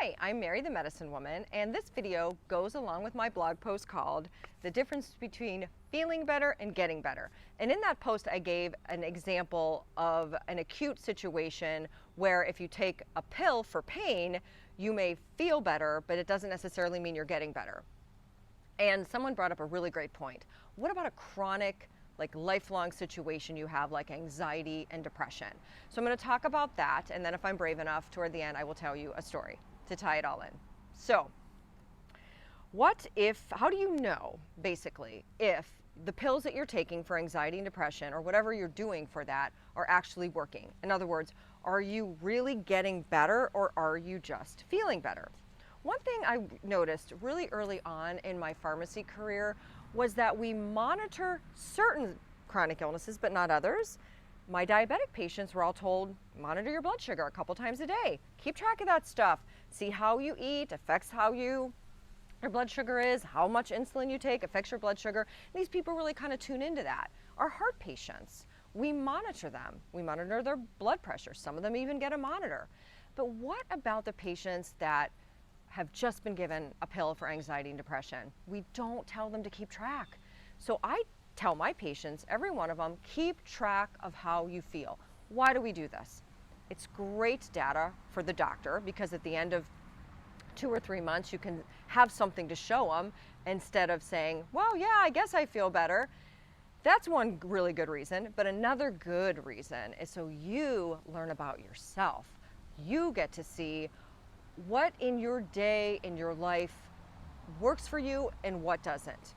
Hi, I'm Mary the Medicine Woman, and this video goes along with my blog post called The Difference Between Feeling Better and Getting Better. And in that post, I gave an example of an acute situation where if you take a pill for pain, you may feel better, but it doesn't necessarily mean you're getting better. And someone brought up a really great point. What about a chronic, lifelong situation you have, like anxiety and depression? So I'm going to talk about that, and then if I'm brave enough, toward the end, I will tell you a story to tie it all in. So how do you know, basically, if the pills that you're taking for anxiety and depression, or whatever you're doing for that, are actually working? In other words, are you really getting better, or are you just feeling better? One thing I noticed really early on in my pharmacy career was that we monitor certain chronic illnesses, but not others. My diabetic patients were all told, monitor your blood sugar a couple times a day. Keep track of that stuff. See how you eat affects how your blood sugar is, how much insulin you take affects your blood sugar. And these people really kind of tune into that. Our heart patients, we monitor them. We monitor their blood pressure. Some of them even get a monitor. But what about the patients that have just been given a pill for anxiety and depression? We don't tell them to keep track. So I tell my patients, every one of them, keep track of how you feel. Why do we do this? It's great data for the doctor, because at the end of 2 or 3 months, you can have something to show them instead of saying, well, yeah, I guess I feel better. That's one really good reason. But another good reason is so you learn about yourself. You get to see what in your day, in your life, works for you and what doesn't.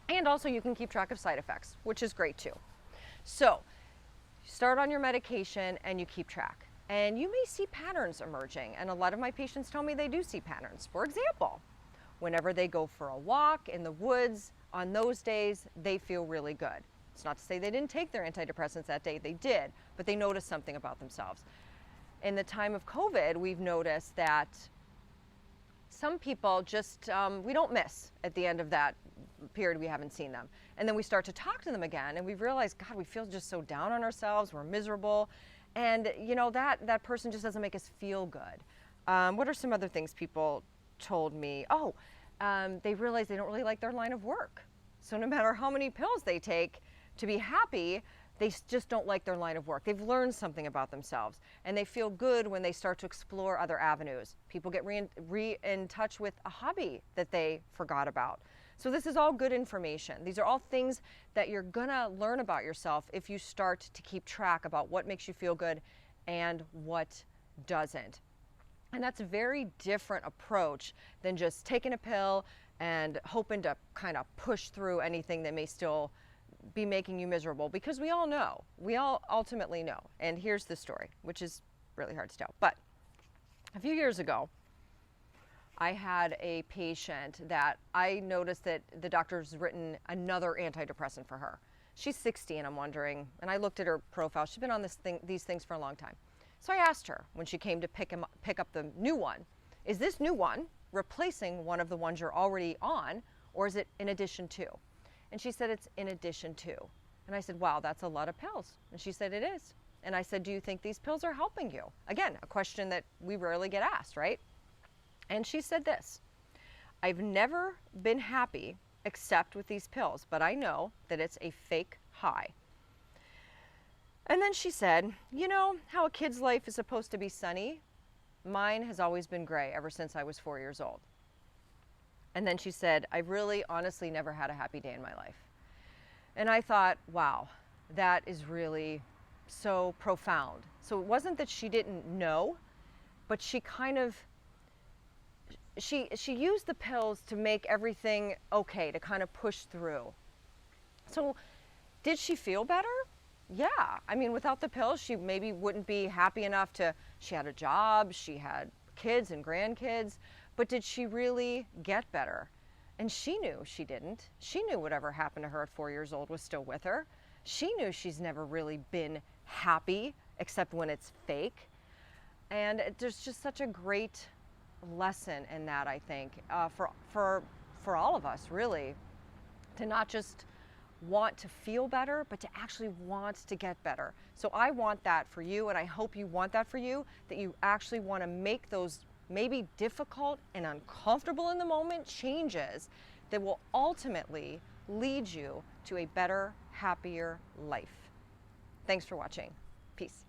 And also you can keep track of side effects, which is great too. So start on your medication and you keep track. And you may see patterns emerging. And a lot of my patients tell me they do see patterns. For example, whenever they go for a walk in the woods, on those days, they feel really good. It's not to say they didn't take their antidepressants that day, they did, but they noticed something about themselves. In the time of COVID, we've noticed that some people just, we don't miss at the end of that period we haven't seen them. And then we start to talk to them again, and we've realized, God, we feel just so down on ourselves, we're miserable. And that person just doesn't make us feel good. What are some other things people told me? They realize they don't really like their line of work. So no matter how many pills they take to be happy, they just don't like their line of work. They've learned something about themselves, and they feel good when they start to explore other avenues. People get in touch with a hobby that they forgot about. So this is all good information. These are all things that you're gonna learn about yourself if you start to keep track about what makes you feel good and what doesn't. And that's a very different approach than just taking a pill and hoping to kind of push through anything that may still be making you miserable, because we all ultimately know. And here's the story, which is really hard to tell. But a few years ago, I had a patient that I noticed that the doctor's written another antidepressant for her. She's 60, and I'm wondering, and I looked at her profile, she's been on these things for a long time. So I asked her when she came to pick up the new one, is this new one replacing one of the ones you're already on, or is it in addition to? And she said, it's in addition to. And I said, wow, that's a lot of pills. And she said, it is. And I said, do you think these pills are helping you? Again, a question that we rarely get asked, right? And she said this: I've never been happy except with these pills, but I know that it's a fake high. And then she said, you know how a kid's life is supposed to be sunny? Mine has always been gray ever since I was 4 years old. And then she said, I've really honestly never had a happy day in my life. And I thought, wow, that is really so profound. So it wasn't that she didn't know, but she kind of, she used the pills to make everything okay, to kind of push through. So did she feel better? Yeah. I mean, without the pills, she maybe wouldn't be happy enough she had a job, she had kids and grandkids, but did she really get better? And she knew she didn't. She knew whatever happened to her at 4 years old was still with her. She knew she's never really been happy except when it's fake. And there's just such a great lesson in that, I think, for all of us, really, to not just want to feel better, but to actually want to get better. So I want that for you, and I hope you want that for you, that you actually want to make those maybe difficult and uncomfortable in the moment changes that will ultimately lead you to a better, happier life. Thanks for watching. Peace.